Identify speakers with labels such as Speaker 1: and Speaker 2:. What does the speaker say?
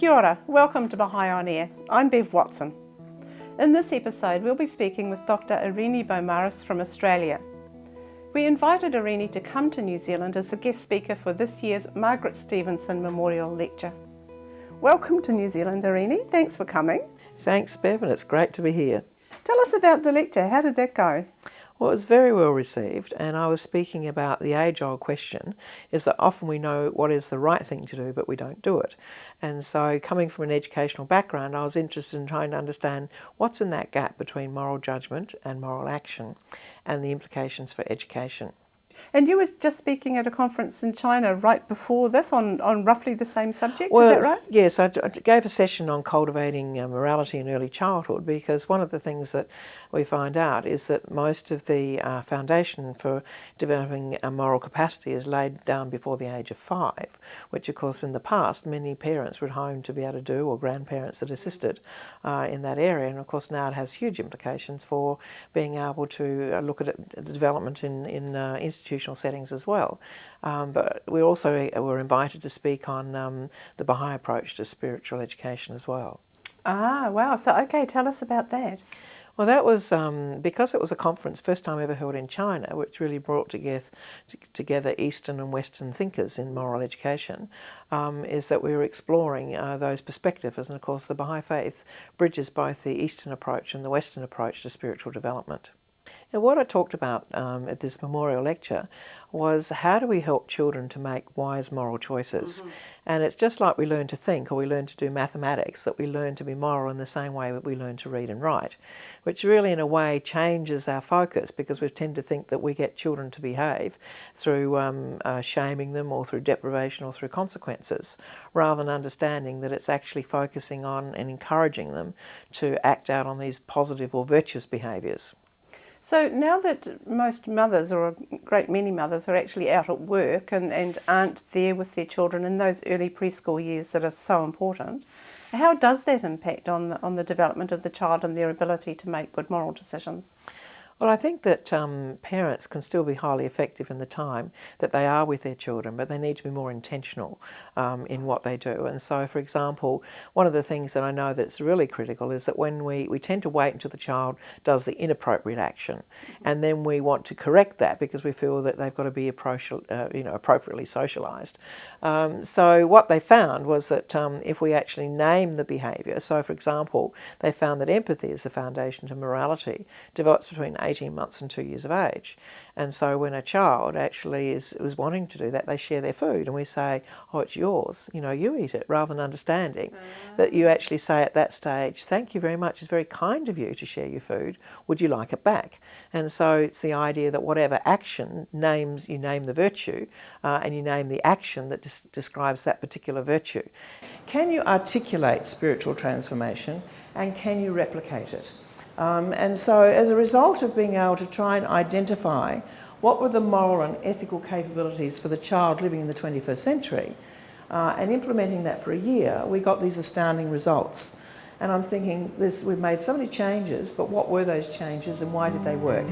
Speaker 1: Kia ora, welcome to Baha'i On Air. I'm Bev Watson. In this episode we'll be speaking with Dr Arini Beaumaris from Australia. We invited Arini to come to New Zealand as the guest speaker for this year's Margaret Stevenson Memorial Lecture. Welcome to New Zealand, Arini. Thanks for coming.
Speaker 2: Thanks, Bev, and it's great to be here.
Speaker 1: Tell us about the lecture. How did that go?
Speaker 2: Well, it was very well received, and I was speaking about the age-old question, is that often we know what is the right thing to do, but we don't do it. And so coming from an educational background, I was interested in trying to understand what's in that gap between moral judgment and moral action, and the implications for education.
Speaker 1: And you were just speaking at a conference in China right before this on roughly the same subject, is that right?
Speaker 2: Yes, I gave a session on cultivating morality in early childhood, because one of the things that we find out is that most of the foundation for developing a moral capacity is laid down before the age of 5, which of course in the past many parents were at home to be able to do, or grandparents that assisted in that area, and of course now it has huge implications for being able to look at the development in institutional settings as well. But we also were invited to speak on the Baha'i approach to spiritual education as well. Ah,
Speaker 1: wow. So, okay, tell us about that.
Speaker 2: Well, that was because it was a conference, first time ever held in China, which really brought together Eastern and Western thinkers in moral education, is that we were exploring those perspectives. And of course, the Baha'i faith bridges both the Eastern approach and the Western approach to spiritual development. And what I talked about at this memorial lecture was how do we help children to make wise moral choices? Mm-hmm. And it's just like we learn to think or we learn to do mathematics, that we learn to be moral in the same way that we learn to read and write, which really in a way changes our focus, because we tend to think that we get children to behave through shaming them or through deprivation or through consequences, rather than understanding that it's actually focusing on and encouraging them to act out on these positive or virtuous behaviours.
Speaker 1: So now that most mothers, or a great many mothers, are actually out at work and aren't there with their children in those early preschool years that are so important, how does that impact on the development of the child and their ability to make good moral decisions?
Speaker 2: Well, I think that parents can still be highly effective in the time that they are with their children, but they need to be more intentional in what they do. And so, for example, one of the things that I know that's really critical is that when we tend to wait until the child does the inappropriate action, and then we want to correct that because we feel that they've got to be appropriately socialised. So what they found was that if we actually name the behaviour, so for example, they found that empathy is the foundation to morality, develops between 18 months and 2 years of age. And so when a child actually is wanting to do that, they share their food and we say, oh, it's yours, you eat it, rather than understanding that you actually say at that stage, thank you very much, it's very kind of you to share your food, would you like it back? And so it's the idea that whatever action you name the virtue and you name the action that describes that particular virtue. Can you articulate spiritual transformation, and can you replicate it? And so as a result of being able to try and identify what were the moral and ethical capabilities for the child living in the 21st century and implementing that for a year, we got these astounding results. And I'm thinking, we've made so many changes, but what were those changes and why did they work?